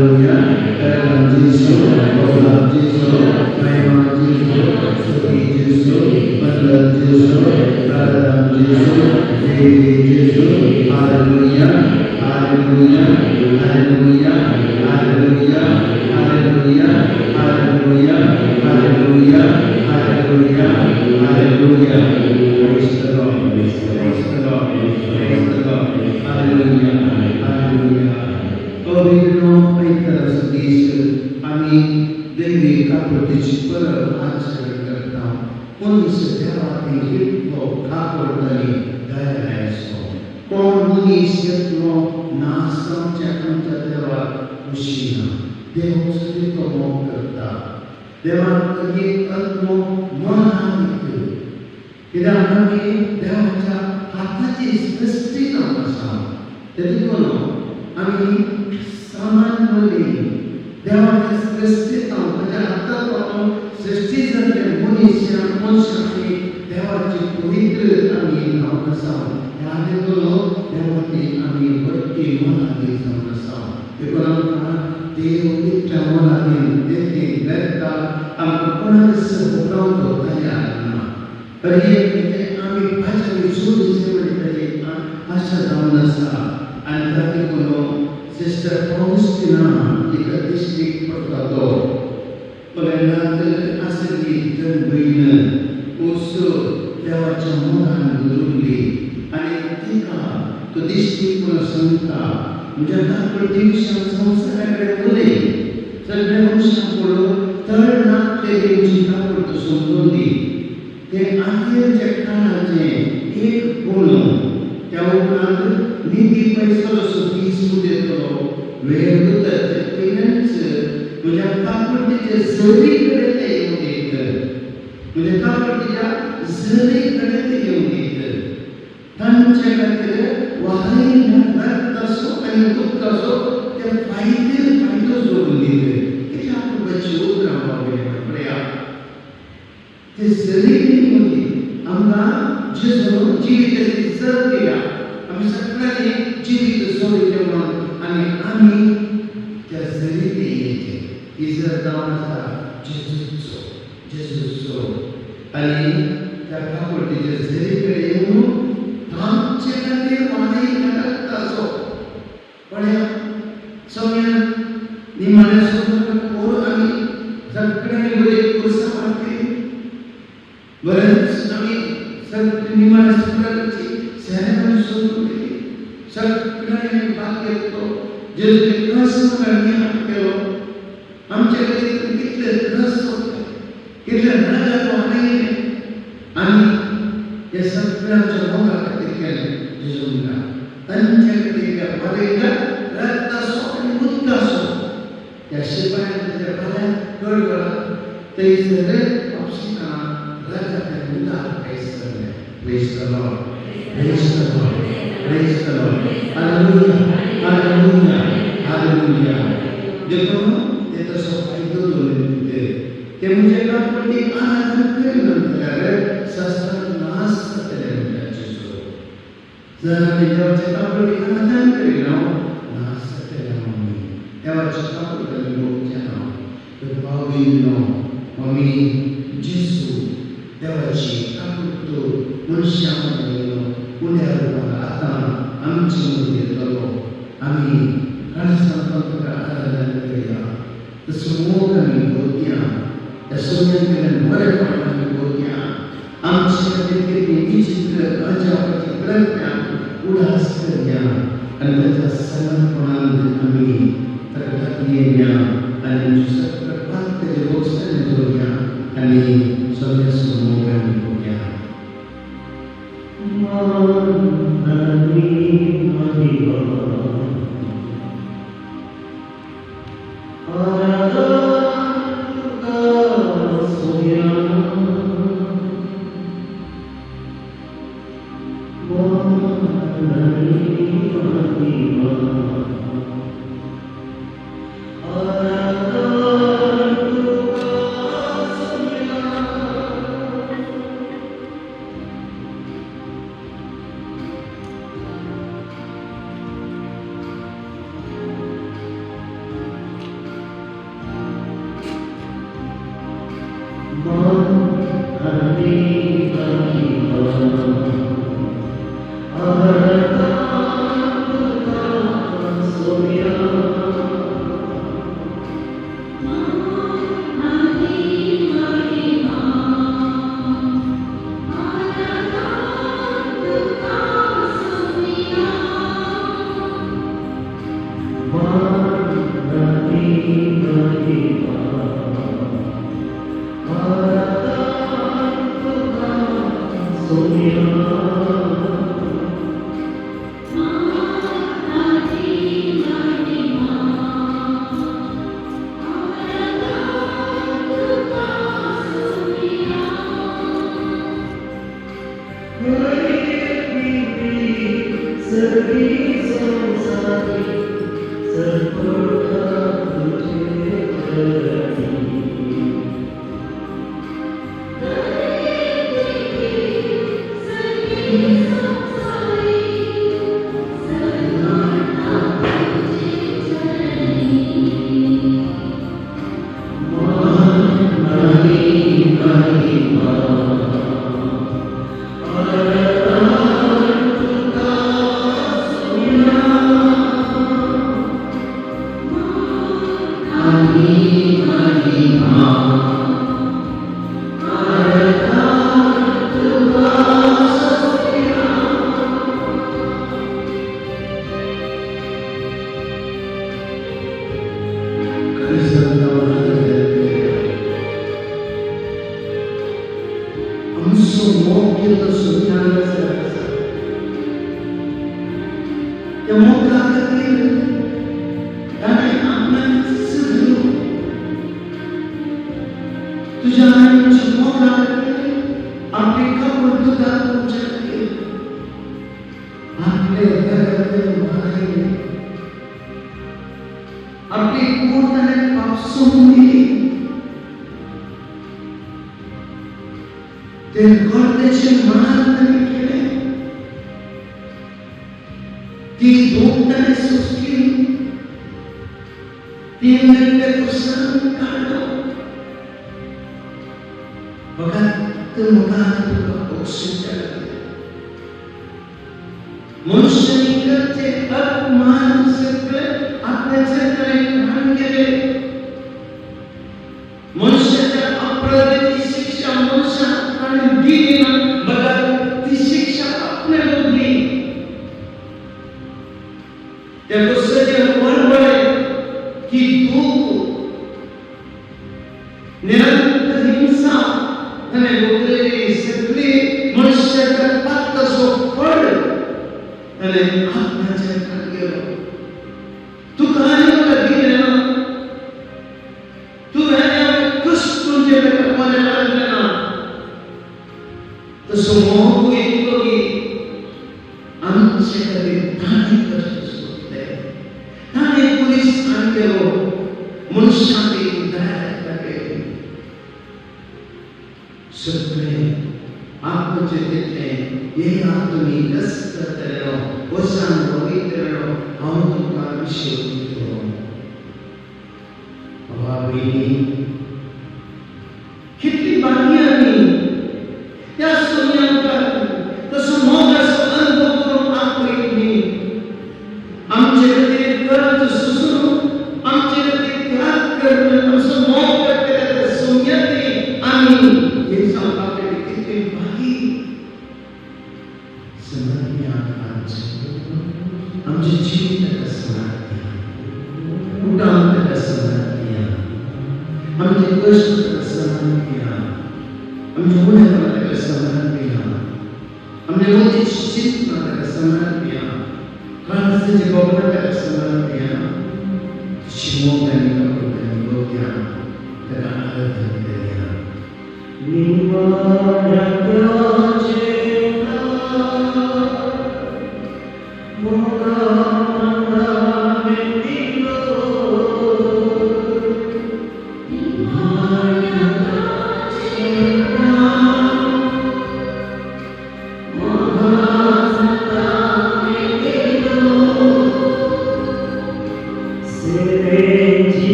Haleluya. Dalam Yesus, dalam Yesus, nama Yesus, suci Yesus, dalam Yesus, dalam Yesus, diri Yesus. Haleluya. Haleluya. Haleluya. Haleluya. Haleluya. Haleluya. Haleluya. Haleluya. Haleluya. Praise the Lord. Praise the Lord. Praise the Lord. Haleluya. Haleluya. पवित्र पवित्र संदेश आम्ही दैविक कापडीची परब आचरण करता मनुष्य देवातील तो कापडतली दयाळसो कोण मनुष्यत्व नासमच्या आमच्या देवा उशिना देव सदैव मोह करता देवाकडे आत्म मन आहे कित्याक आमी देवाच्या हाताची सृष्टी जावन आसा तेतून आमी सामान बोली देवाच्या सृष्टीत म्हणजे हातान सृष्टी जाल्ले मनुष्याची देवाची पवित्र आमी जावन आसा ह्या देखून देवाची आमी भक्ती मनांतली जावन आसा देखून आमकां देव इतल्या मनांतली देखीक वेता आमकां कोणाच भोगवतो तयार ना तरी आमी भाजली सोडून म्हणटली आशा जावन आसा आनी तातूंत Sister Faustina jika distrik Portugal mengenal asli dan bina usul dewaca mohan guruli ani ketika tu distrik Purasangka menjaga perdivisan samsara kare boleh sedang usaha polo ternak dari ujian pertu sembunyi ke akhir cekana je ek polo jauh nanti niti paisalo sufi sude to वेद finance तुझ्या कापडीच्या सरीकडे ते येऊन येतं तुझ्या कापडीच्या सरीकडे ते येऊन येतं त्यांच्याकडे वाहरी नसतो आणि दुःख असो त्या फायदो जोडून येतं की आपण बच्चे उतरावे प्रया ते सरीकडे होती आमका जेसो जीविताची सर केला आम्ही सगळ्यांनी जीवित सोडले म्हणून आणि आम्ही त्या जरीते येते इजरायल जाऊन आसा जेजूचो आणि त्या कापडीच्या जरीकडे येऊन आमचे खातीर वाणी नाटकता असो पण सगळ्यां निमाण्या सोडून कोर आमी सगळ्यांनी बरे कुर्सा मारते बरेच आमी सगळे निमाण्या सोडून सेरेमनी सोडून सगळ्यांनी भाग घेतलो जे रस करणे केलो आमच्या घरी कितले रस होते कितले राजा वाहने आणि या सगळ्यांच्या मोगा खातीर केले जेजूंका तांच्या खातीर वारेला रक्त असो आणि मुक्त असो या शिपायांच्या पाल्या गडगडा थंयसर आपशिका राजा ते मुद्दा आयसरले praise the Lord praise the Lord praise the Lord hallelujah hallelujah hallelujah देखो ये तो सब फायदो दोले ते मुझे कापडी आनंद करेन शास्त्र नाश करे जेजू जरा देवाचे कापडी आनंद करेन नाश करे देवाचे कापडी लोकच्या नाव भावीनो मम्मी जेजू देवाची कापडी मनुष्यामध्ये उद्या आता आमची मध्ये येतलो आम्ही राष्ट्रसंतांच्या आराधना करूया तसं आम्ही बोलूया त्या सोन्याकडे बरे पडणारी बोलूया आमच्या किती विचित्र अजाबाची प्रज्ञा उडास करूया आणि त्याच्या समर्पणात आम्ही प्रगती येऊया आणि सगळं पात्र लोकशाही करूया आणि सगळ्या समोर बोलूया Amen.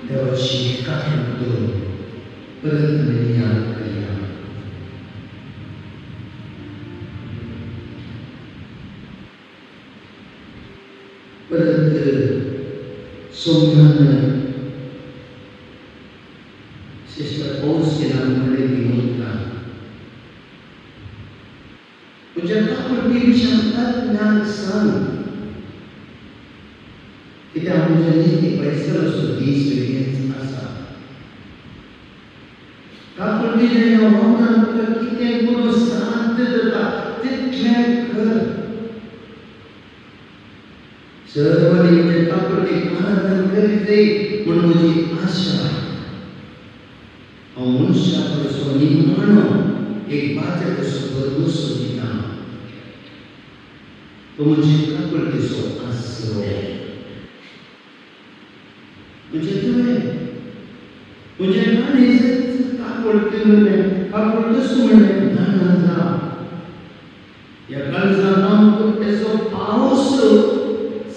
देवाची कारण परत याद करूया. परत सोमवार सिस्टर पौस के नाम बड़े विनोद का जब आपकी क्षमता ज्ञान सांग किती आमच्यानी पैसा सुद्धा स्वीकारण्याचा असा आपण जे होणार किती गुण साथ देता तितल्या कर सर्व निमित्त कापडे आनंद करीते म्हणून माझी आशा मनुष्याकडे सोनी म्हणून एक बातें सोबत सोनीना तो म्हणजे कापड सो आसरो म्हणजे तुम्ही म्हणजे गाणे कापड कापड कसं म्हणणे नाना या काळचा नाम त्याचा पाऊस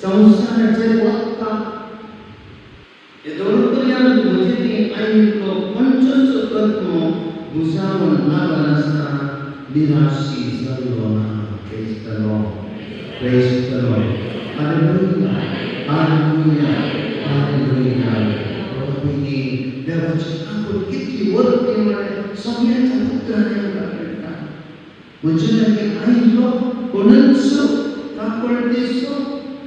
संसाराचे वागता हे दोन पर्यंत म्हणजे ती ऐकलो पंचच तत्व बुजावून नागन असता निराशी झालो ना प्रेस करो हालेलुया हालेलुया हालेलुया प्रभुनी देवाची कापड किती वरती म्हणे सगळ्याचा पुत्राने काढला म्हणजे ऐकलो कोणच कापड दिसतो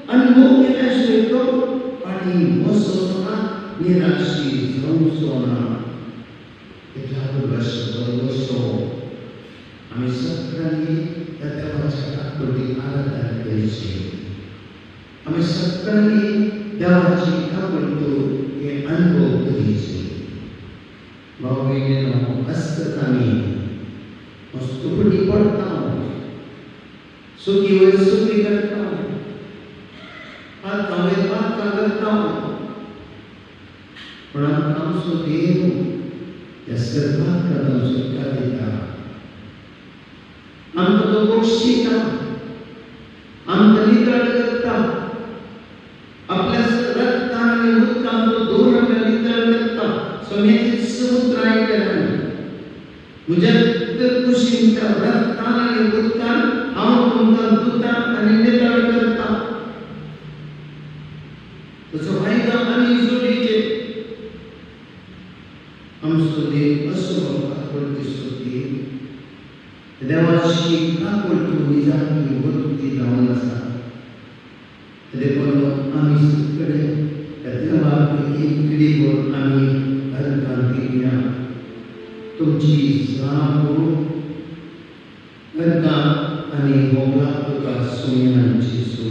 अनुभव केल्याशिवाय तो आणि मसोना निराशी संसोना इतला वर्ष बसो आम्ही सगळ्यांनी त्या देवाच्या कापडी आराधना करायची. आम्ही सगळ्यांनी देवाची कापड हे अनुभव करायचे. भाऊ असतात आम्ही मस्त पुढे पडता सुखी वर सुखी करता बात करता पण आमचो देव या सर्वात करता सुटका देता आमचा तो गोष्टीचा आमचा नितळ करता आपल्या रक्ताने उत्तम तो दोन नितळ करता सोन्याचे समुद्र आहे त्याला मुझे खुशींच्या रक्ताने उत्तम आम तुमचा दूता आणि नितळ करता तसं फायदा आणि जोडीचे आमचो देव असो कापड दिसतो देव देवाची काकूळ तूं निजाकी वृत्ती जावन आसा देखून आमी सगळे देवाक एक पिढीभर आमी अर्गां दिल्या तुमची जागो अर्गां आनी भोवलाक तुका सुमयांची सो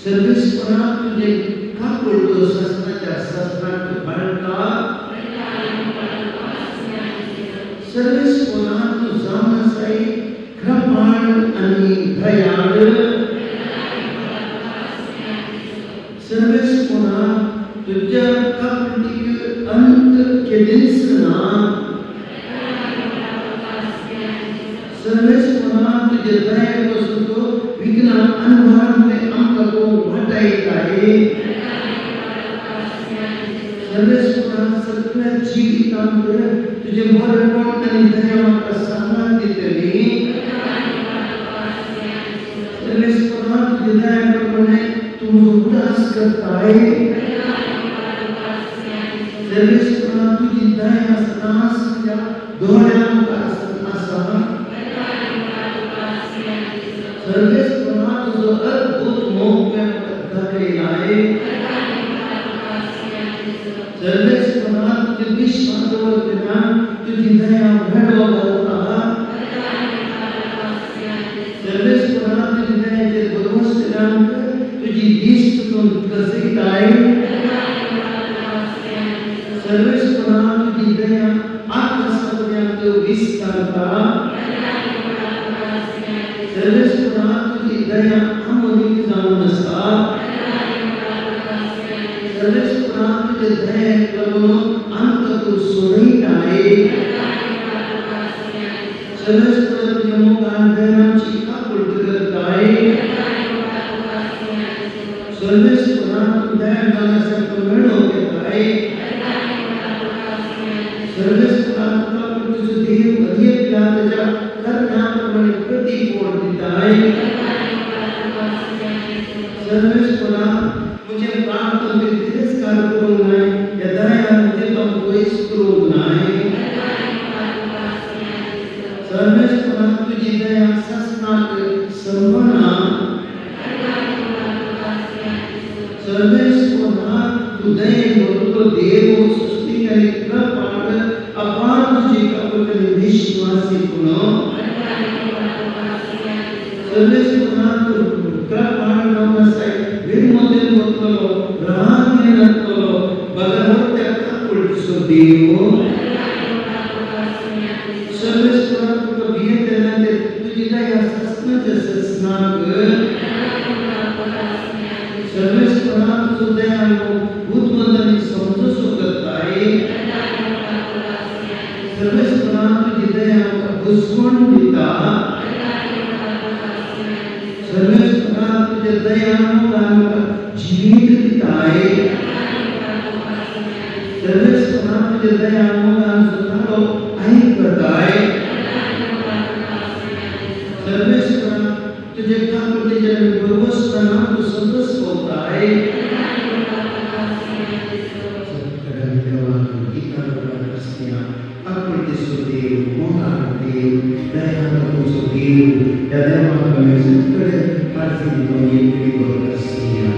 सर्वेस्पराक तुजे काकूळ तो शास्त्राच्या शास्त्राक बाळका सर्वेस्पराक तूं जावन आसाय कृपाळ आनी दयाळ सर्वेस्पराक तुज्या काकूळीक अंत केलेंच ना सर्वेस्पराक तुजे दये पासून तो विघ्न अनवरांतले आमकां तो वाटायताय सर्वेस्पराक सगळ्या जिवितांत तुजे बरेपण आनी दया म्हाका सांगात दितली सर्वेस्पराक तुजे दया प्रमाणे तूं म्हजो उदास करताय सर्वेस्पराक तुजी दया सदांच म्हज्या दोळ्यांक आसा सर्वेस्पराक तुजो अद्भुत मोग म्हाका दाखयलाय सर्वेस्पराक तुजे विश्वास दवरतना तुजी दया व्हडलो घालता सर्वेस्पराक तुजी दयाचेर भरवसतना तुजी दिश्ट तूं कसयताय सर्वेस्पराक तुजी दया आकाशापर्यंत विस्तारता सर्वेस्पराक तुजी दया अमोलीक जावन आसा सर्वेस्पराक तुजे दयेक लागून आमकां तूं सोडयताय सर्वेस्पराक तुज्या मोगान दयाची काकूळ करताय सर्वेस्पराक तूं दया जाण्यासारको मेळो घेताय सर्वेस्पराक तुजो देव अधिक ताच्या कर्णाप्रमाणे प्रतिफळ दिताय सर्वेस्पराक मुझे प्रार्थना में तिरस्कार करूंक नाय या दया मुझे तो वैस करूंक नाय सर्वेस्पराक तुजी दया शासनाक संभना सर्वेस्पराक तूं दयेन भरपूर देव सृष्टी आनी कृपाळ अपार तुजी काकूळ आनी विश्वासीपण सर्वेस्पराक कृपाळ जावन आसाय विरमोदेन वतलो राहान येतलो भगवंत्या काकूळ तुजो देव सर्वेस्पराक तुका भियेत येनाते तुजी दया शासनाच्या शासनाक सर्वेस्पराक तुजो दया बुद्धमंत आनी समजसो करताय सर्वेस्पराक तुजी दया आमकां घुसवण दिता सर्वेस्पराक तुजे दया आमकां जिवीत दिताय सर्वेस्पराक तुजे दया आमकां सुतारो आयकताय सर्वेस्पराक तुजे काकूळीचेर बरोवसतना तूं सतत भोंवताय सगळ्या देवाक इकार करपाक आसल्या काकूळीचो देव मोगाळ देव दयाळू तुजो देव ह्या देवाक आमी सगळे प्रार्थना दिवन एक पिढीभर आसया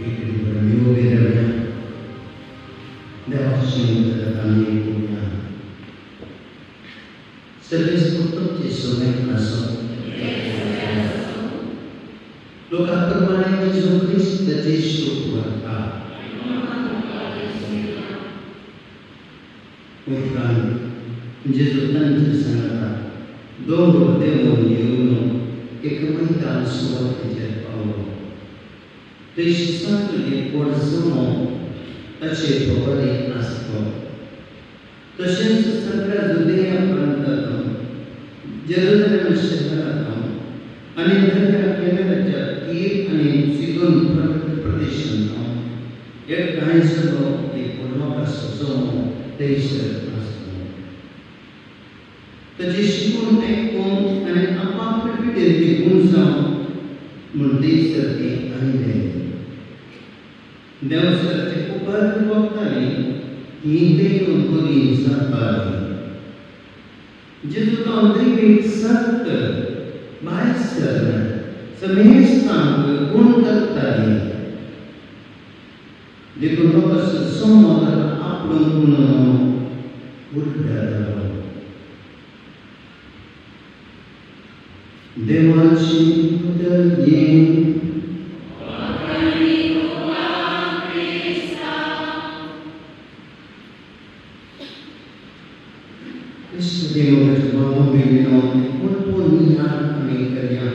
एक मिळवलेल्या देवाची आम्ही ऐकूया. सर्वोत्तम समय असो लोकांप्रमाणे जो ख्रिस्त येशू होता जेजू नंतर सांगता दोन देव येऊन एक मैदान सुवातेचेर पावलो. तेशी सांगतली पोरसमो ताचे बरें आसलो. तशेंच सगळ्या जुदेया प्रांतांत जेरुसलेम शहरांत आनी दर्या किनाऱ्याच्या तीर आनी सीदोन प्रदेशांत एक गांयचो एक व्हडलो समूह थंयसर आसलो. ताचे शिकून ऐकून आनी आपापल्या पिडेर निघून जावन म्हूण थंयसर ते आयले. देवसराचे उपकार भोगताली ही देव बरी जाताली. जेजू अंतरीक सक्त भायसर समेस्तांक गुण करताली. देखून लोकांचो समोर आपलो गुण उड्डालो. देवाची उदरगें देवाच्या बाबा कोण आम्ही करूया.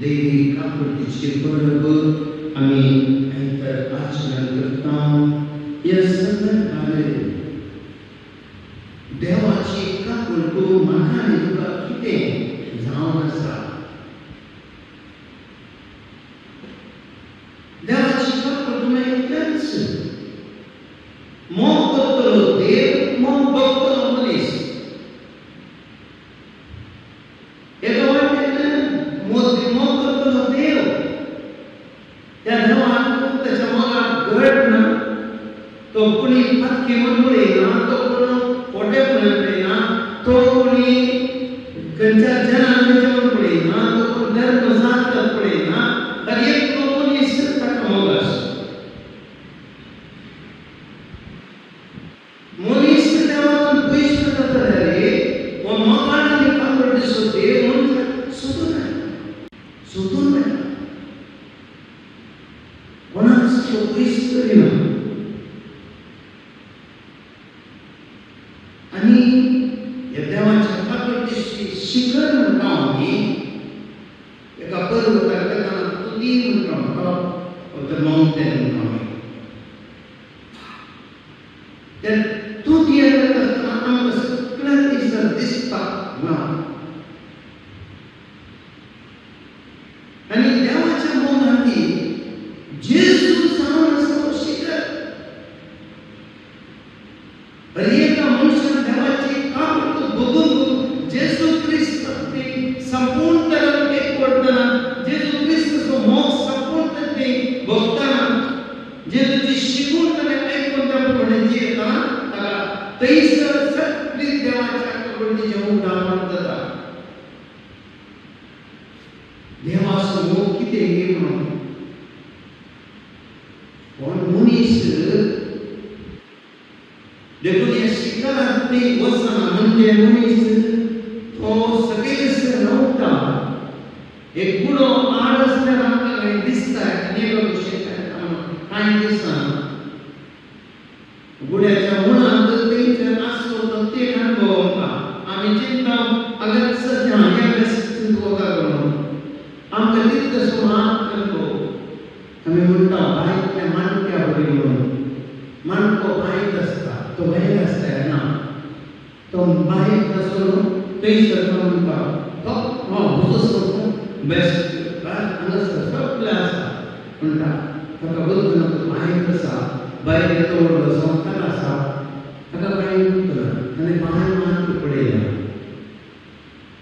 दैवी काकुळीची परब आम्ही आयतार आचरण करता. ह्या संदर्भात देवाची काकुळ तूं म्हाका आनी तुका कितें जावन आसा. देवाची काकुळ तुवें इतलेंच मोग करतलो देव, मोग भोगतलो मनीस. एका वाटेंतल्यान मोग करतलो देव, त्या देवान ताच्या मोगाक घट ना. तो कोणी फातकी म्हूण पळयना, तो कोण पोटे म्हणून पळयना, तो कोणी खंयच्या जनान जेवण पळयना, तो कोण धर्म साधतात पळयना. तर एक मनीस ताका मोग आसा. मनीस देवान पयस जाता जाल्यार हो मोगान आनी काकुळ दिसो देव म्हणून सोदून मेळटा. कोणाक तो पयस करिना. आनी ह्या देवाच्या काकुळीची शिखर म्हणटा आमी एका पर्वताक तेका तुदी म्हणटा आमी माउंटेन म्हणटा आमी. त्या तुदी येता आसतना आमकां सगळ्या दिसा दिसता ना. आनी देवाच्या मोगांनी जेजू जावन आसा तो शिखर. आनी एका मनशान देवाची काकुळ बघून जेजू क्रिस्त संपूर्ण तरेन एक करतना, जेजू क्रिस्ताचो मोग संपूर्ण तरेन भोगतना, जेजूची शिकूण तरेन ऐकून त्या प्रमाणे जियेतना ताका थंयसर सगळी देवाच्या काकुळीचें उदाहरण जाता. देवाचो मोग कितें हे म्हणून कोण मनीस देखून ह्या शिखरांत ती वचना म्हणजे मनीस तो सगळेसर रावता. एक कुडो आड आसल्यार आमकां कांय दिसता नेलो कशें कांय दिसना. गुड्याच्या मुळांत थंयसर आसलो तो ते अणभव आमी चिंतता अगर सद्या ह्या व्यवस्थीत वता म्हणून आमकां तितलो तसो मात अणभव. आमी म्हणटा बायतल्या माणक्या बरी म्हणून. माणको बायत आसता, तो बायल आसता ना. तो बायत आसलो थंयसर तो म्हणटा तो भुजो बेस्ट हांगासर सगळें आसा म्हणटा. ताका बदलून तो बायत आसा, बायल येतो व्हडलो संवकार आसा, ताका कांय म्हणटना आनी बायल मात पळयना.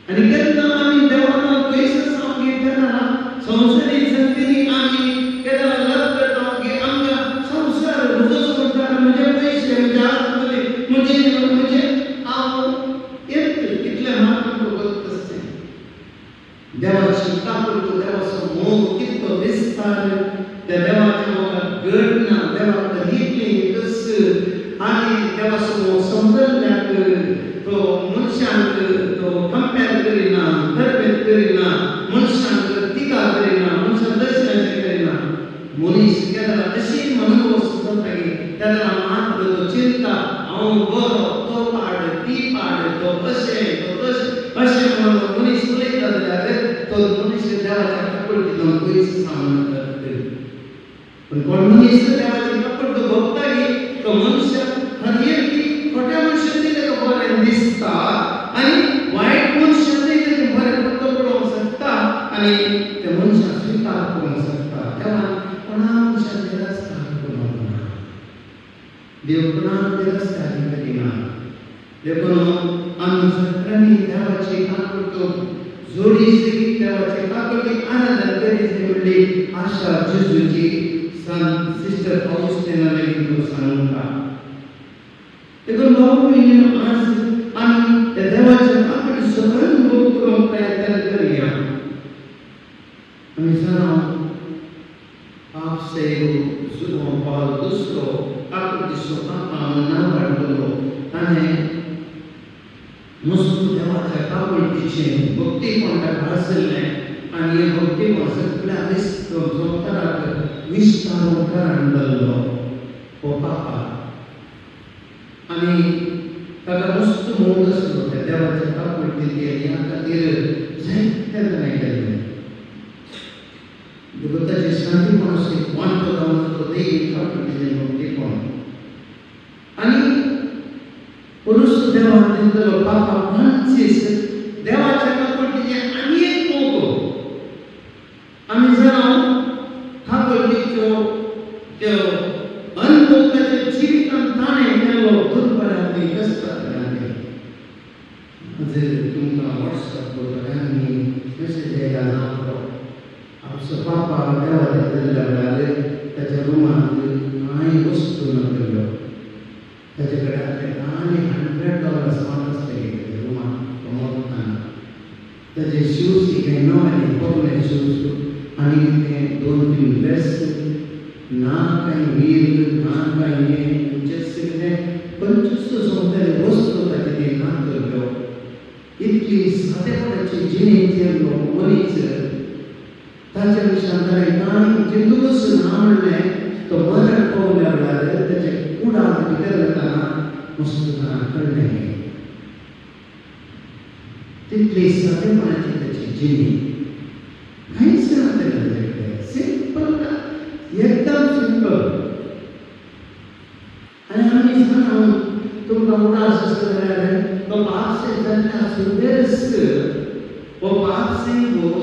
आनी केन्ना आमी देवान पयस सामकी तेन्ना संवसारीक संगतींनी आमी केन्ना लग करता की आमकां संवसार भुजोच म्हणटा. म्हजे पयशे, म्हजे आसतले, म्हजे हांव इतले मात भोगत आसलें. देवाची काकुळ, देवाचो मोग कितलो विस्तार त्या हांव बरो तो पाड ती पाड तो अशें तो तशें अशें म्हणून मनीस उलयता जाल्यार तो मनीस देवाच्या काकूळटीतून पयस सावन करता. पण कोण मनीस देवाची काकूळट भोगता तो मनुष्य हर एक खोट्या मनशान तेका बरें दिसता आनी वायट मनशान तेका बरें पत्तो पडोवंक शकता आनी त्या मनशाक स्वीकार करूंक शकता. तेव्हा कोणा मनशान ते रस्त्यार करूंक ना. देव कोणाक ते रस्त्यार करिना. देखून आमी सगळ्यांनी देवाची काकूळट जोडीची देवाची काकूळटी आनंदान करीत म्हणली आशा जेजूची सन सिस्टर फाउस्टिना लेखी सांगता. देखून भाऊ बहिणींनो, आज आमी त्या देवाच्या काकूळटी सगळ्यांनी भोग करूंक प्रयत्न करूया. आमी जाणा पाप सेवक जुनो पावल दुसरो काकूळटीचो पापा नांव काडलो. ताणें मस्त देवाच्या काकूळटीचें भक्तीपण ताका आसलें आनी हें भक्तीपण सगळ्या संवसाराक विस्तारूंक हाडलो हो पापा. आनी ताका मस्त मोग आसलो त्या देवाच्या काकूळटीचेर. ह्या खातीर जायते जाणां केलें. देखून ताचें शांतीपण अशें वांटो जावन आसलो देवी काकूळटीचें भक्तीपण. आनी पुरुष देवान दिल्लो पापा फ्रांसीस देवाच्या काकूळटीचें आनी एक मोग. आमी जाणा काकूळटीचो त्यो अनुभव ताच्या जिवितांत ताणें केलो दुर्बळांनी कश्टांनी. जर तुमकां व्हॉट्सअप करतल्यांनी मेसेज येयला जावं आमचो पापा देवा दिल्ल्या वेळार ताच्या रुमांत कांय वस्तू नासल्यो. ताचे कडेन आनी $100 मात आसले रुमांत कमोवताना. ताचे शूज हे नवे पगले शूज आनी ते 2-3 ड्रेस ना कांय वीर ना कांय हें कितें 25 समतले वस्तू ताचे ते नासल्यो. इतली सादेपणाची जिणेंत गेल्लो मनीस ताच्या विशयान ताणें कांय जितूनच ना म्हणलें. तो मरण पावल्या वेळार ताचे कुडाक भितर वतना मस्त जाणां कळ्ळें. तितली सादेपणाची ताची जिणी. कांयच ना ताचे कडेन. सिंपल एकदम सिंपल. आनी आमी जाणा तुमकां उदास आसता जाल्यार तो बापसे जाल्ल्या सुबेज हो बापसे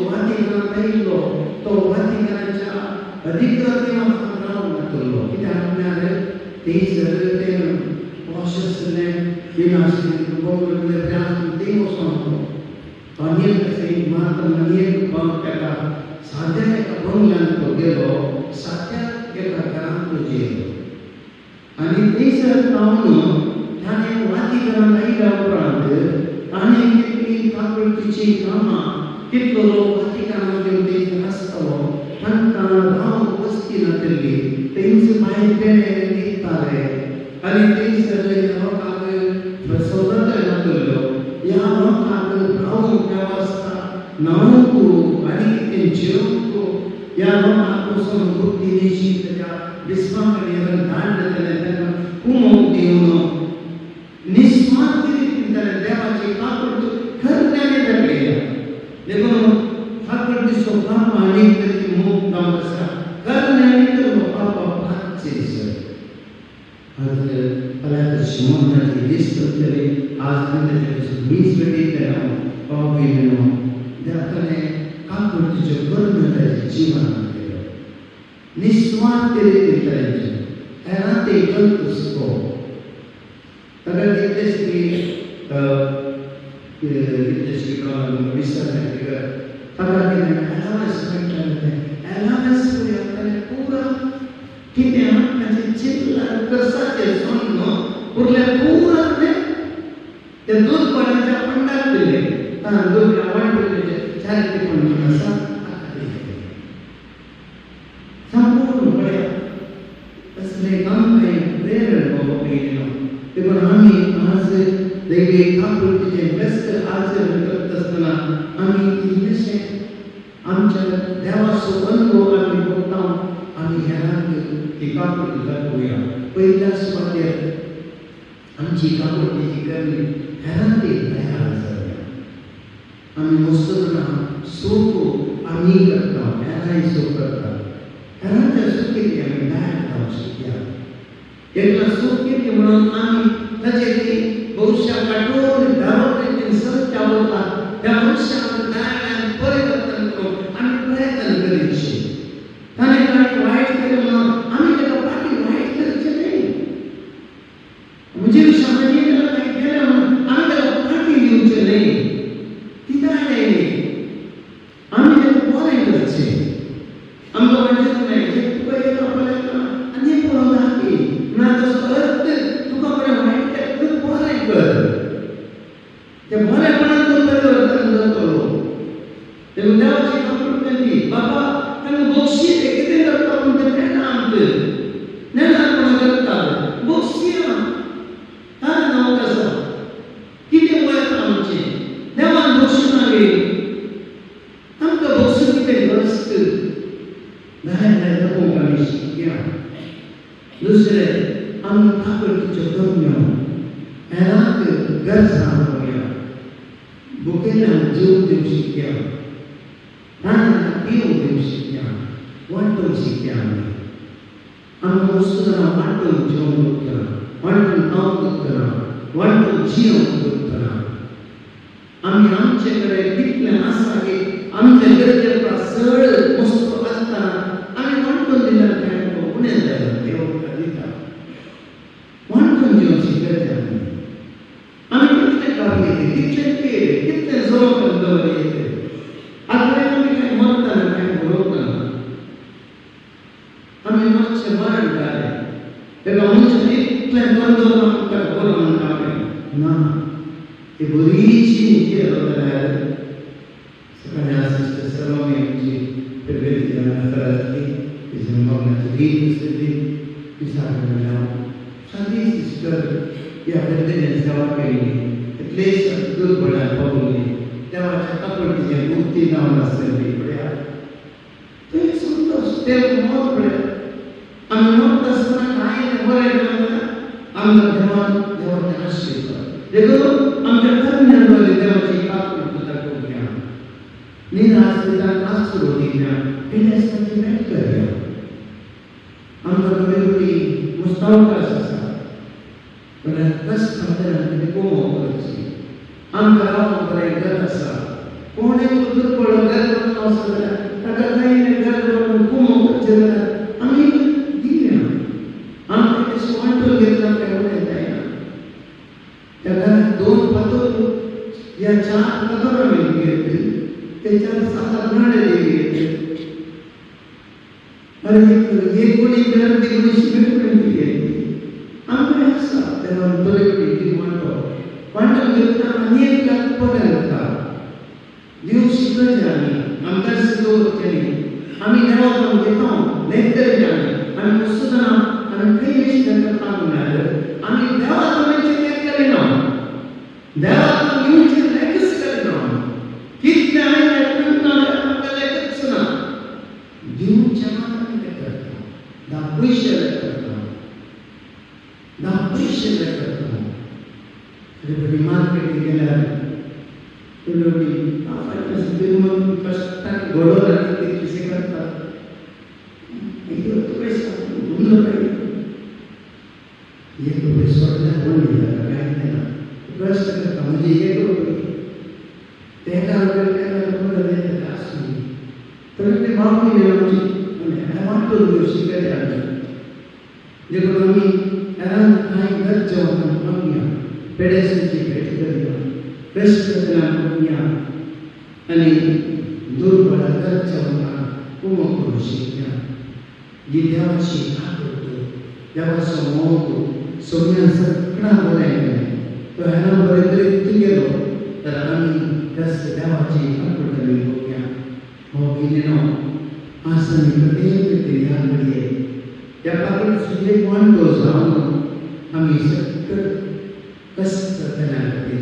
वातिकानांत आयिल्लो. तो वातिकानाच्या अधिकृतांत रावंक लागलो. कित्याक म्हळ्यार थंयसर तें पॉश आसलें बीन आसलें बंगले बी आसलें थंय वचोन अनेक अशें मात अनेक ताका साद्या एका बंगल्यान तो गेलो. साद्या एका घरांत तो जेलो. आनी थंयसर रावन ताणें वातिकानांत आयिल्ल्या उपरांत ताणें केल्लीं काकूळटीचीं कामां कितलो लोक वातिकानांत येवन थंय आसतालो तांकां रावंक वस्ती नासली. थंयच भायर पेणे दिताले आनी थंयसर लोकांक सवलतो नासल्यो. ह्या लोकांक रावंक वेवस्था न्हावंक आनी कितें जेवंक ह्या लोकांक वचून बुद्धी दिवची ताच्या विस्वा कडेन धाड जातालें. तांकां कुमोवंक दिवन निस्वार्थ रितीन ताणें देवाची काकूळट खऱ्यानी दाखयल्या. देखून काकूळटीचो पापा आनी ताची मोग काम आसा खऱ्यानी केल्लो पापा फ्रांसीस. आज पळयात शिमोनाची लिस्ट जातली. आज ताचे मीस भेटयतले हांव भाव भयणीनो. ताणें काकूळटीचें कर्म ताच्या जिवनांत केलो. निस्वार्थ रितीन ताणें हेरांत एकच हुस्को. ताका कितलेशे विसरले ताका कितें एलावन्स मेळटालें. एलावन्स ताणें पुरा कितें ताचें चिल्लर कर्साचें सोन्न उरलें पुरा तें दूद कोणाच्या पंडाक दिलें. दूद वांटलें चारिटी पंड आसा संपूर्ण पळया असलें काम काय प्रेरण बाबा पयलीं. देखून आमी आज देवी काकूळटीचें व्यस्त आचरण करता आसतना आमी इल्लेशें आमच्या देवाचो अनुभव आमी भोगता आमी हेरांक ती काकूळटी दाखोवया. पयल्या सुवातेर आमची कापडची कमी हेरान ते तयार जाल्या आमी मुसलमान सोप आमी करता हेरांय सोप करता हेरांच्या सुकेती आमी भायर खावंक शिकया एकला सोप केली म्हणून आमी ताचे ती भविष्या काटून दारोवरीन सत्य आवडला त्या मनशावर दायन परिवर्तन करून आमी प्रयत्न करीतशे ताणें काही वायट केलें म्हणून आमी ताका फाटीं वायट करचें न्ही म्हणजे समाजीक केलं काही केलं म्हणून आमी ताका फाटीं दिवचें न्ही कित्याक न्ही आमी ताका बरें करचें आमकां म्हणचें न्ही तुका एक आपल्याक आनी पळोवन दाखय ना तसो अर्थ तुका बरें वायट केलें तूं बरें कर ते बरेपणान तूं परिवर्तन जातलो देखून देवाची कापड बाबा तांकां बक्षीस कितें करता पूण तें नेणापणां करतात बक्षीस ताणें नांव आसा कितें वयता आमचें देवान बक्षीस मागली आमकां बक्षीस कितें गरज भायर भायर दाखोवंक आमी शिकया दुसरें आमी कापडीच्यो कम्यो हेरांक गरजा पळोवया भुकेल्यांक जेवूंक दिवंक शिकया रानांक पिवूंक दिवंक शिकया वांटूंक शिकया आमी मुसलमान वांटून जेवंक करता वांटून खावंक करता वांटून जियोंक करता आमी आमचे कडेन कितलें आसा की आमचे गरजे चड वस्तू आसतना आमी वांटून दिल्यार तें उणें जालें देव दिता वांटून जेवंक शिकयता आमी कितलें कापले कितलें केले कितलें जमा करून दवरले आतां आमी कांय मरतना कांय बरोवना आमी मातशें मरण जालें तेका मनशान इतलें बंदोबस्त आमकां बरो म्हणटा ना ती बरीची न्ही जाल्यार सकाळी सिस्टर सलोमी आमची प्रगती जाणारी तिच्या मगनाची रीत आसली विचार शांती सिस्टर ह्या पद्दतीन सेवा केली कितलेशे दुर्बळां पावली देवाच्या कापडीचें मुक्ती जावन आसलेली पळया ते संतोष ते मोग पळया आमी मोगता आसतना कांय बरें करना आमकां देवाचें आशिर्वाद देखून आमच्या कन्यांद्वारे देवाची कापड सुद्दां करूया निराश जावन आसरो दिल्या पेडस्ताची भेट करया आमकां बरी मुस्तावकास आसा पण कश्ट खातीर कोमो करची आमकां रावंक बरें घर आसा कोणें दुर्बळ घर बांदलो आसा जाल्यार ताका कांय घर बांदून कोमो करचें जाल्यार आमी दिया आमकां तशें वांटून घेतला तें उणें जायना त्या घरांत 2 पातोळ या 4 पातोळ आमी घेतली तेच्यार 7 नाणे घेतले अरे एक कोणी घर ती कोणी शिमेंट घेतली आमकां आसा तेन्ना बरे पैकी वांटून घेतना आनी एक लाख पगार जाता देव शिकयचें आमकां शिकोवचें न्ही आमी देवाक घेता नेतले आमी मुसलमान आमी खंय विशय करपाक म्हणल्यार आमी देवाक म्हणचें केलें ना देवाक घेवचें लेगच केलें ना कितलें आमी करता आमकां लेगच ना दिवचें मात आमी करता धा पयशे करता धा पयशे करता everybody market गेल्यार everybody आपण सिद्धिमन कष्टात गोडोर आणि ते कसे करतात इथे पैसा गुंड पाहिजे एक रुपये सोडला कोण दिला काय नाही कष्ट करता म्हणजे 1 रुपये त्याला कोण देत असू तर ते मागणी आमची आणि वाटतो दिवशी काय आलं जे कोण आम्ही कारण काही घर जेवण मागूया पेडेसची भेट करूया कष्ट करूया आणि दुर्बळा जेवणा कोमो करू शिकया जी देवाची कापड देवाचो मोग सोन्या सगळा बोलायला तो ह्याला बरे तरी गेलो तर आम्ही कस देवाची कापड करून बघूया हो गेलेलो आसनी प्रत्येक तरी ह्या घडये त्या कापड सुद्धा वांटो जावन आम्ही सगळं कष्ट करण्या खातीर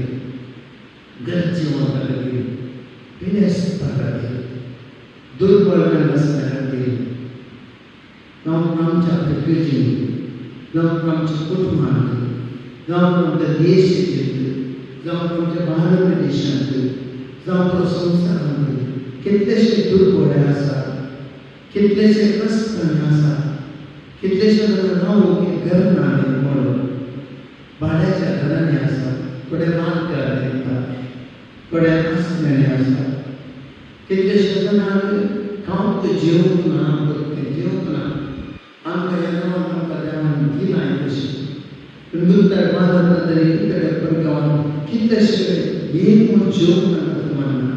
गरजे वता खातीर पिडेसता खातीर दुर्बळपण आसल्या खातीर जावं आमच्या प्रकृतीन जावं आमच्या कुटुंबांत जावं आमच्या देशाचेर जावं आमच्या भारत देशांत जावं तो संवसारांत कितलेशे दुर्बळे आसात, कितलेशे कश्टांनी आसात, कितलेशे जाणां रावूंक घर ना म्हणून भाड्याच्या घरांनी आसात, थोडे मानकार दितात, थोडे आसलेले आसात, कितलेशे जाणांक खावंक जेवंक ना, जेवंक ना, आमकां ह्या गांवांत आमकां देवान दिलाय तशी. पूण उत्तर भारतांत तरी कितें गांवांत कितलेशे एक म्हूण जेवंक ना मानना,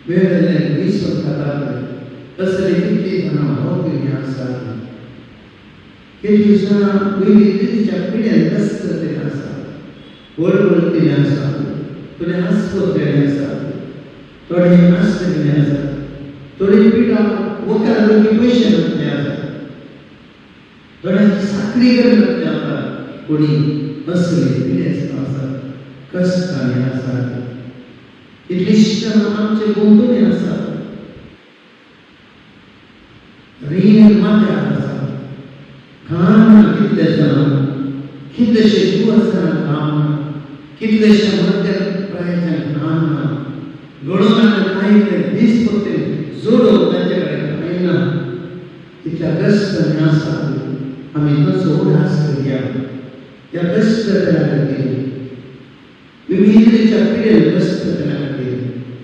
वेळेले विसरून खातात, तसले कितली जाणां भोंवतणी आसात, कितली जाणां वेगवेगळ्या पिड्यान कश्टांतले आसात, वळवळटेले आसात, थोडे आस्पत्रेले आसात, थोडे आसलेले आसात, थोडे पिडा वखदां लागीं पयशे नासले आसात, थोड्यांची साखरी करनासले आसात, कोणी असले पिड्याचे आसात, कश्टांनी आसात. कितलीशीं जाणां आमचे भोंवतणी आसात, रीण माथ्यार आसा, घाण कितले जाणां, कितलेशे दिवस जाणां काम ना, कितलेशे मध्य प्रायाच्यान काम ना, घडोवनाक कांय दीस फक्त जोडोवंक तांचे कडेन कांय ना, तितल्या कश्टांनी आसात. आमी तसो उदास करया ह्या कश्टांतल्या खातीर, विविधतेच्या पिड्यान कश्टांतल्या खातीर,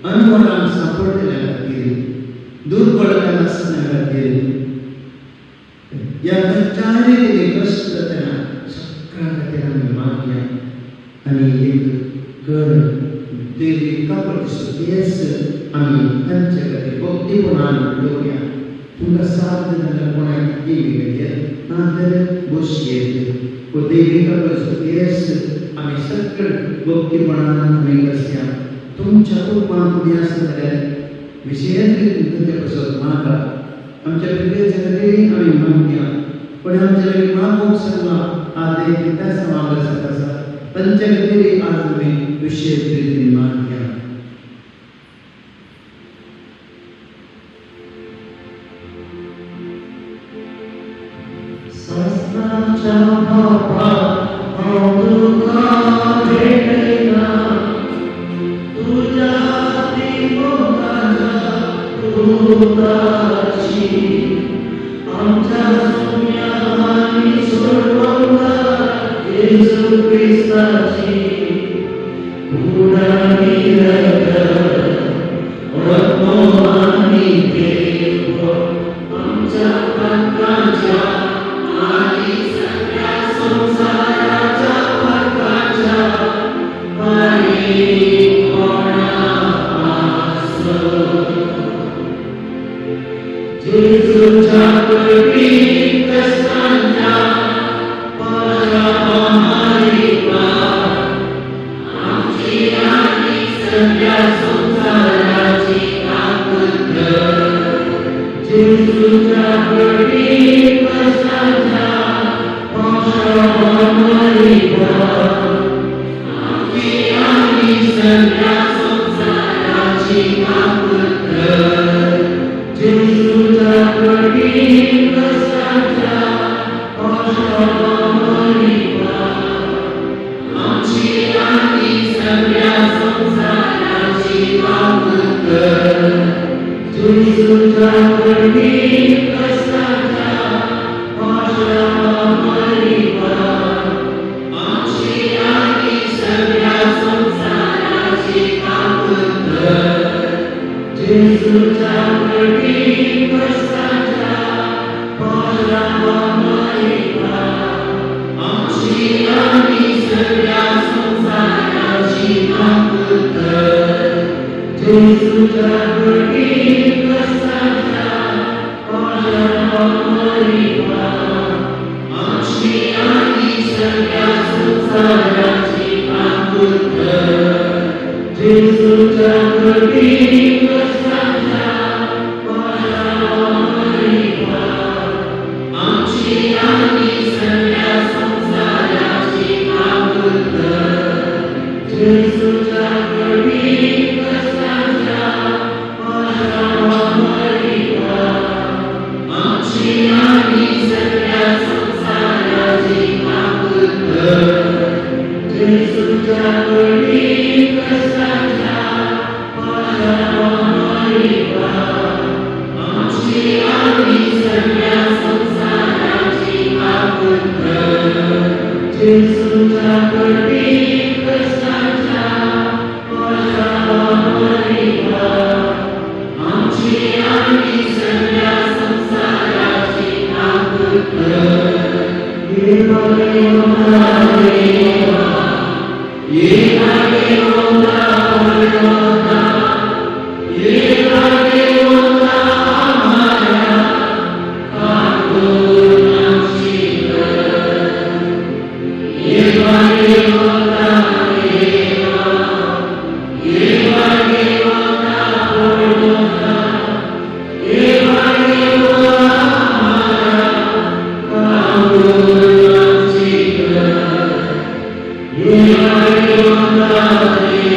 अनवळान सांपडलेल्या खातीर, दुर्बळकान आसल्या खातीर, ह्या चारित्रिक कश्टांतल्या सगळ्या खातीर आमी मागया आनी एक घर देवी कापडसो केस आमी तांचे खातीर भक्तीपणान दवरया. तुमकां साथ जाल्यार कोणाक देवी घेयात, नाजाल्यार बसयेत, पूण देवी कापडसो केस आमी सगळे भक्तीपणान आमी कसया. तुमच्या कुटुंबांत कोणी आसा जाल्यार विशेषी तुमचे पासून मागा, आमच्या पिड्याच्या खातीर आमी मागया. पण आमच्या लागीं मागूंक सांगला आज एक त्या समावेशांत आसा, तांचे खातीर आज आमी विशेष रितीन मागया. संस्ताच्या बापा हांव तुका भेटयता, तुज्या दिवोगाच्या दूताची, आमच्या सुम्या आनी सोडवणकार येशू क्रिस्ताची, उडाणी रगत रत्नो आनी देव आमच्या हक्काच्या आनी सगळ्या संसाराच्या हक्काच्या मालिक जेजूच्या कळपी कश्टांच्या पराभव मालिका, आमची आनी सगळ्या संसाराची ताकद कर. जेजूच्या कळपी कश्टांच्या पराभव मालिका, आमची आनी सगळ्या संसाराची ताकद कर. जेजूच्या कळपी कश्टांच्या पराभव मालिका, आमची आनी सगळ्या संसाराची ताकद कर. जेजूच्या कळपी कश्टांच्या पराभव मालिका, आमची आनी सगळ्या संसाराची ताकद कर. जेजूच्या कळपी कश्टांच्या पराभव मालिका, आमची आनी सगळ्या संसाराची ताकद कर. जेजूच्या कळपी कश्टांच्या पराभव मालिका, आमची आनी सगळ्या संसाराची ताकद कर. जेजूच्या कळपी कश्टांच्या पराभव मालिका, आमची आनी सगळ्या संसाराची ताकद कर. जेजूच्या कळपी कश्टांच्या पराभव मालिका, आमची आनी सगळ्या संसाराची ताकद कर. जेसूच्या कठीण कष्टाच्या पश्चातापावरीला आमची आणि सगळ्या संसाराची आकुल कर. देवा देवा देवा येता देवता देवता येता देवता आम्हाला काकून आमची कर. येता देवता देवा येता देवता देवता येता देवता आम्हाला काकून आमची कर. येता देवता देवा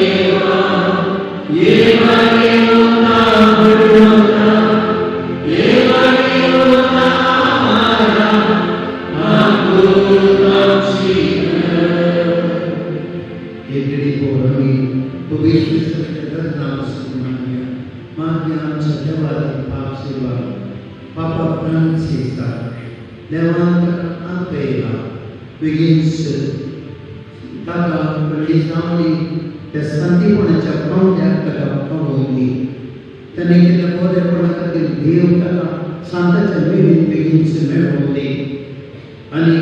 येता देवता देवता येता देवता आम्हाला काकून आमची कर. एकेरी पोरणी पवित्र सत्याचं नाम सुनाया मागे आमच्या देवाची पाप सेवा पापा प्राण सेवा देवांत आपेला begins ताका लिसावणी त्या संतीपणाच्या पावत्या ताका पावली त्याने केल्या बोधेपणाखातीर देव ताका सांताच्या वेळीत begins मेळवले आणि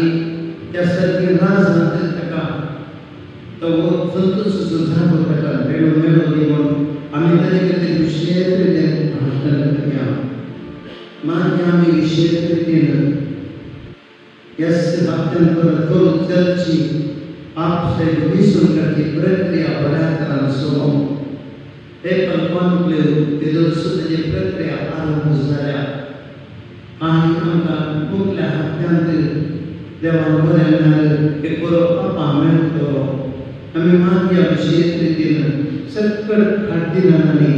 त्यासाठी राजांत ताका तो संतोष सुधारलो ताका मेळवले म्हणून आम्ही तरी कधी विशेष रितीन भाषण करया मागे आम्ही विशेष रितीन यस भक्तांवर तो चर्ची आपसे विसून करती प्रक्रिया बऱ्याच सोम हे पण कॉन्क्लेव ते दोन प्रक्रिया आरंभ झाल्या आणि आमकां कुठल्या हप्त्यांत देवान बऱ्यान एक बरो पापा मेळटलो आमी मागया विशेष रितीन सकट खातीरांनी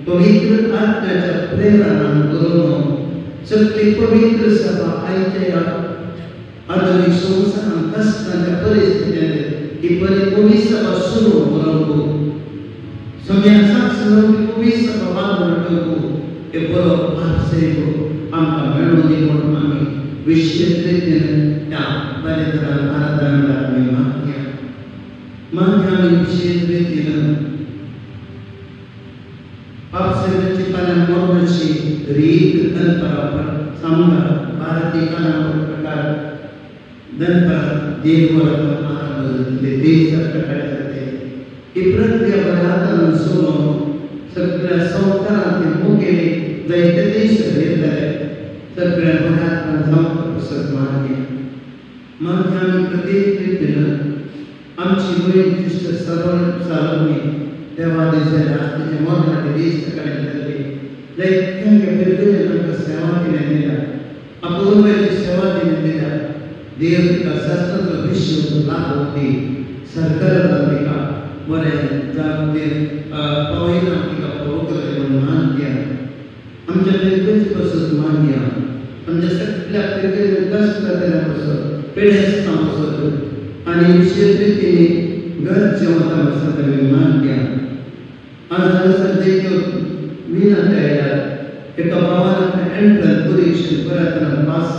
पवित्र आत्म्याच्या प्रेरणान करून सगळी पवित्र सभा आयच्या आधुनिक संसारान कष्टाच्या परिस्थितीत ही परिपूर्ण सभा सुरू होवंक सम्यासाक सुरू पवित्र सभा बांदूंक हे बरो आशेको आमकां मेळून दी म्हणून आमी विशेष रितीन त्या बरेतरान आराधनाक आमी मागया आमी विशेष रितीन पापसेवेची पालन मोरची रीत दनपरा सांगा भारतीय कानावर प्रकार दनपरा देववर आरंभ देवीचा प्रकार जाते ही प्रक्रिया बऱ्याच सोनो सगळ्या संसाराचे मुखेले जायते देश घेतले सगळ्या बऱ्याच संपर्क मार्गे आम्ही प्रत्येक रितीन आमची वैशिष्ट्य सरळ चालवणी देवादेशाच्या राष्ट्राच्या मोठ्या देशाकडे जाते दैत्यांच्या बिरगजनांना सेवा केल्या दिल्या अपूर्वाची सेवा दिल्या देव तिका शास्त्र विश्व लाभ होती सरकार तिका बरे जागते पवयना तिका पवित्र म्हणून मान द्या आमच्या बिरगज पासून मान द्या आमच्या सगळ्या बिरगज कष्ट करण्यापासून पेढ्यासपासून आणि विशेष रीतीने घर जेवणापासून तुम्ही मान द्या आज सध्या विनंती आहे एका भावाला एंट्रन्स परीक्षा करायला पास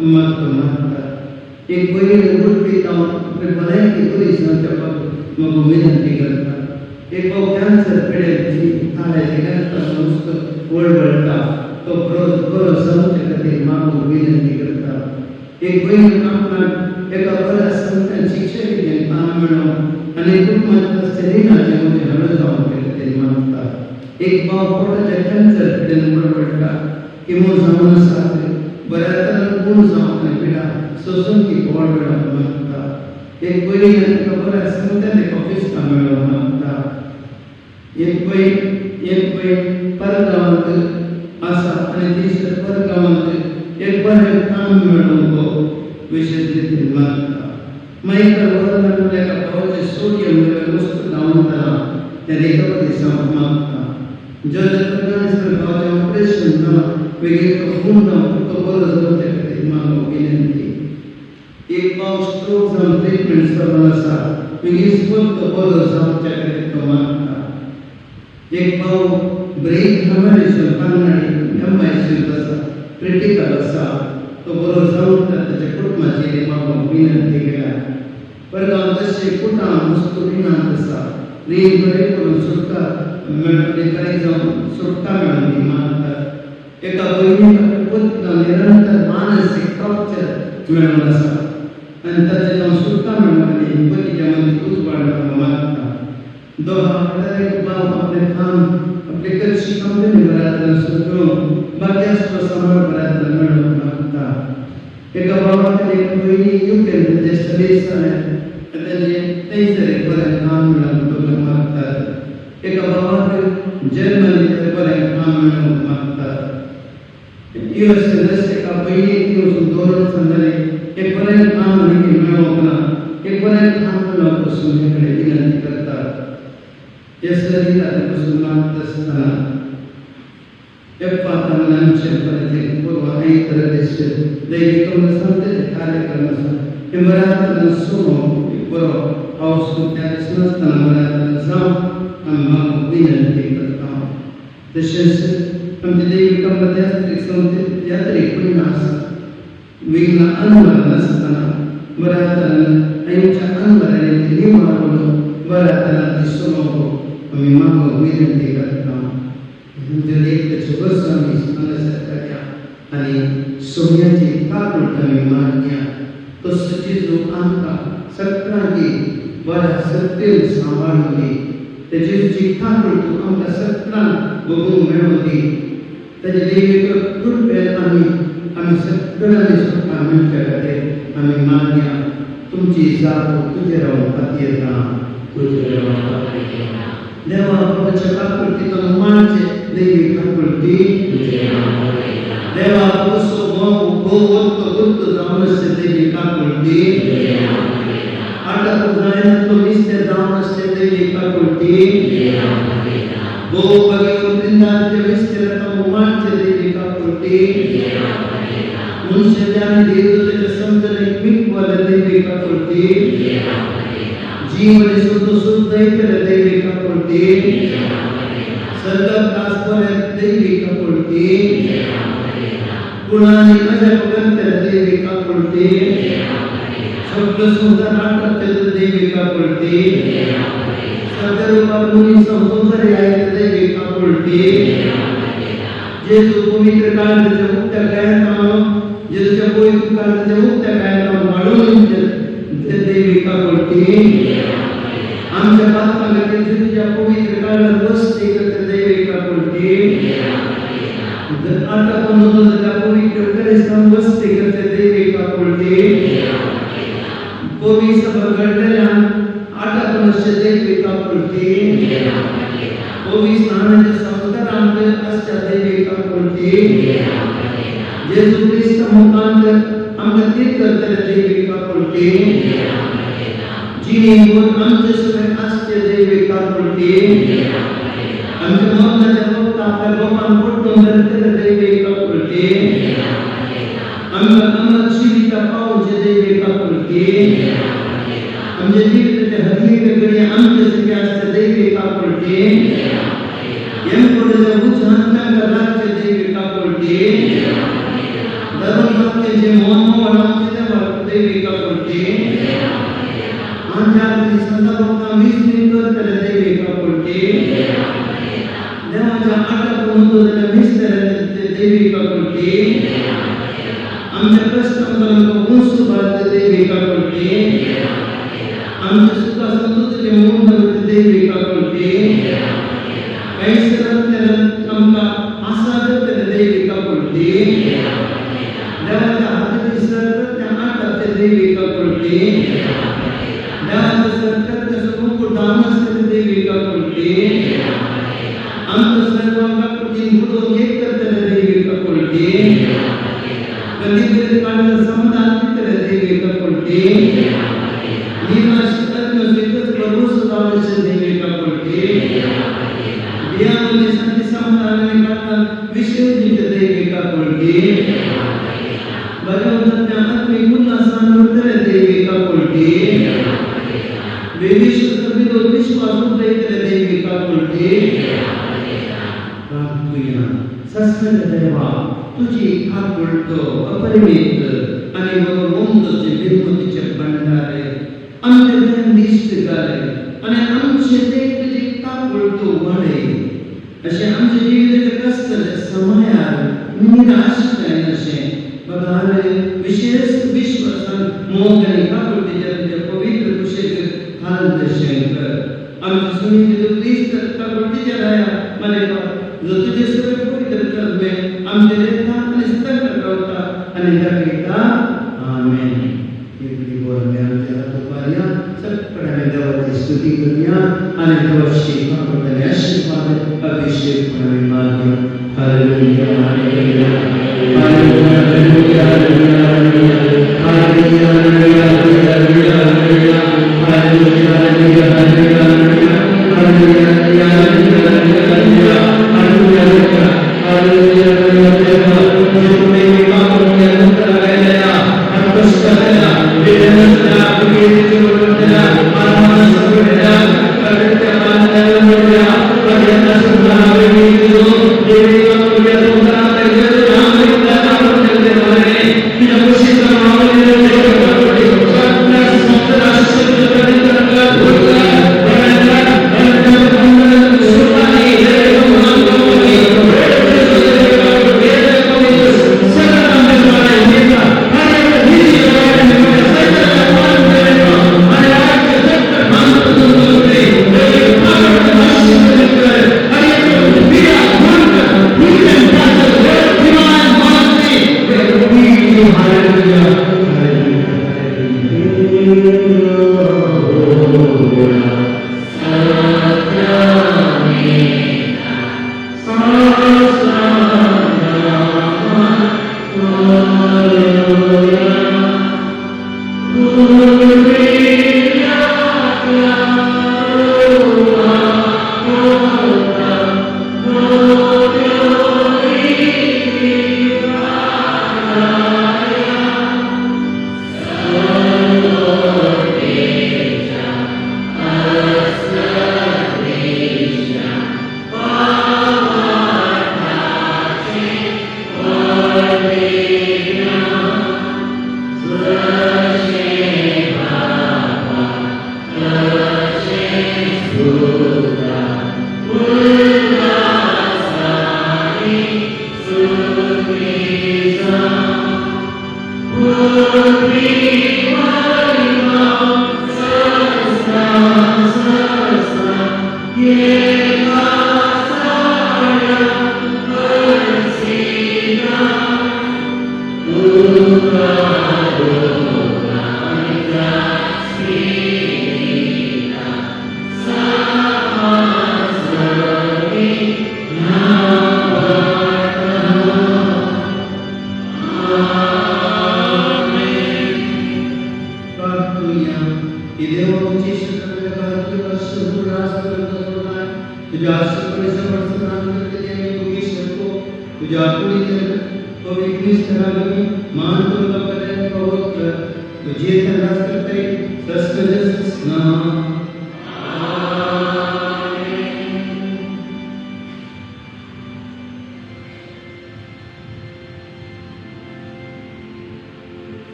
मत मानतात एक बहीण गोष्टी जाऊन भलायकी परीक्षांच्या मग विनंती करतात एक भाऊ कॅन्सर पेढ्याची थाळ्याची कॅन्सर नुसतं वळवळता तो बरो संस्थेकडे मागून विनंती करतात एक बहीण आपला एका बऱ्या संस्थान शिक्षक काम मिळवून आणि कुटुंबाच्या शरीराचे मध्ये हळद जाऊन ते मानतात एक भाव पोटाच्या कॅन्सर पेढ्याने वळवळता किंवा जाऊन साधे बऱ्याच गुण जाऊन पिढा सोसून की वळवळा मानतात एक बहीण एका बऱ्या संस्थान एक ऑफिस काम मिळवून मानतात एक बहीण परगावांत असा आणि तिसरं परगावांत एक बरे काम मिळवून विशेष रीतीने मानतात माईकर वर्णनलेल्या भावाचे सोडियम लेवल वस्तू डाऊन झाला त्या रिकवरी मागतात जर कॅन्सर भावाचे ऑपरेशन झाला वेगळे खून जाऊन तो बरं जाऊन त्याकडे मागू विनंती एक भाव स्ट्रोक जाऊन ट्रीटमेंट करणार असा वेगळी स्वत बरं जाऊन त्याकडे तो मागतात एक भाव ब्रेक हॅमरेजन कांगणारी एमआयसी असा क्रिटिकल असा तो बरोबर जाऊन त्याच्या कुटुंबाची मागून विनंती केला परगाम तसे कुटा मुस्तुरीना तसा रीन बरे करून सुटका म्हणजे काही जाऊन सुटका मिळवली मानतात एका बहिणीला पुत्र निरंतर मानसिक टॉर्चर मिळवलं असा आणि त्याचे जाऊन सुटका मिळवली पतीच्या मध्ये उजवाडला मानतात दोहा डायरेक्ट बाप आपले काम आपले कच्ची कंपनी भरायला सुटलो बाकी असतो सांभाळ भरायला मिळवलं मानतात एका बाबाकडे एक बहिणी युकेल देश देश त्याचे तेसरे बरे काम मिळवलं मानतात एका बाबाकडे जर्मनीचे बरे काम मिळवलं मानतात यूएसए देश एका बहिणी किंवा दोन संघाने एक बरे काम मिळवलं एक बरे काम मिळवलं सुनेकडे विनंती करतात यसरी त्यापासून मागत असताना एप्पातांचे परते पूर्व ऐतर देश दैविकम सांगते कार्यक्रम हे बरात सोनो बरो पाऊस त्या संस्थाना बरात जाऊ आणि विनंती करता तसेच आमचे दैविकम मध्ये सांगते यात्री कोणी नसतात विघ्न अनुभव नसताना बरात आईच्या अनुभवाने निवारलो बरात सोनो आम्ही मागो विनंती करता जर एक त्याचे वर्षांनी सांगण्यासारख्या आणि सोन्याची काकुळतानी मान्या तो सची जो आमका सत्रांगी बऱ्या सत्तेल सांभाळली त्याची जी काकुळ तो आमका सत्रां बघून मिळवली त्याचे दैविक कृपे आम्ही सत्रांनी स्वतः मिळच्याकडे आम्ही मान्या तुमची जातो तुझे राहून पातीयता देवा प्रभूच्या काकुळतीतून मानचे दैविक काकुळती देवा पुसो गोवत गुप्त जाऊनसे दैविक काकुळती आटा जायन तो निस्ते जाऊनसे दैविक काकुळती गो बगे वृंदाचे विस्तारता मानचे दैविक काकुळती मुनसे जाने देवतेचे समजणे मिकवले दैविक काकुळती जीवन शुद्ध इतर दैविक काकुळती सर्गकास्पर दैविक काकुळती गुणानी अजगंतर दैविक काकुळती शब्द सुंदर नाटक दैविक काकुळती सदरूप मुनी सुंदर आहे दैविक काकुळती जेजू पवित्र काळाचे मुक्त कायदा जेजूच्या पवित्र काळाचे मुक्त कायदा वाढवून दैविक काकुळती आमच्या पालकांना जेजूच्या पवित्र काळात वस्ती करते दैविक काकुळती आता पण त्या पवित्र कलेस्थान वस्ती करते दैविक काकुळती पवित्र बघडलेल्या आता पण दैविक काकुळती पवित्र स्नानाचे संस्कारांत असत्या दैविक काकुळती जेजू ख्रिस्त मुखांतर आमच्या तीर्थ करते दैविक काकुळती जिने बोल आमचे सगळे असते दैविक काकुळती आमच्या मौनाच्या वक्त आपल्या गोपान कुटुंब धरते दैविक काकुळती आमच्या अमर शिरीचा पाऊचे दैविक काकुळती आमच्या जीविताचे हरिकडे आमचे सगळे असते दैविक काकुळती यमपुढे उच्चांतर राज्य दैविक काकुळती धर्मभक्तीचे मोहन आमचे दैविक काकुळती आमच्या संतांना विस्मित करते दैविक काकुळती देवाच्या आठवणीतून विस्तार दैविक काकुळती आमच्या कष्टांपर्यंत उंच भारत दैविक काकुळती आमच्या सुख समृद्धीचे मूळ भरते दैविक काकुळती काही सरळ आमका आशा करते दैविक काकुळती देवाच्या हाताची सरळ त्या आठाचे दैविक काकुळती देवाच्या सरळ मुकुट दानस दैविक काकुळती आमचं सर्वांना कृती बुडून एक करते दैविक काकुळती कधी कधी काढलं समाधान करते दैविक काकुळती निराश नसलेच प्रभू सुधारण्याचे दैविक काकुळती बियामध्ये शांती समाधानाने काढणार विषय जिथे दैविक काकुळती भगवंताच्या आत्मिक उल्हासाने दैविक काकुळती विश्व सर्व विश्वास दैविक काकुळती सस्मन देवा तुझी काकुळतो अपरिमित आणि मनोमोहनचे निर्मतीचे भंडार आहे जालें आनी आमचें तें तुजी काकूळ तूं वाडय अशें आमच्या जिविताच्या कसलेल्या समयार निराशताय अशें बाबा हांवें विशेष विश्वासान मोग आनी काकूळ तुज्या पवित्र कुशेक घाल तशें कर आमचे सुनीत प्लीज काकूळ तुज्या राया मालेका जो तुजे सगळे पवित्र कर्मे आमचे देता आनी सतत रावता आनी दाखयता आमेन इतली बोलणे आमच्या तुपाया सगळ्यांनी देवाची स्तुती करूया आनी देवाची काकूळ आशीर्वाद अभिषेक म्हणून मागूया hallelujah hallelujah hallelujah hallelujah hallelujah hallelujah hallelujah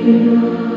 Amen.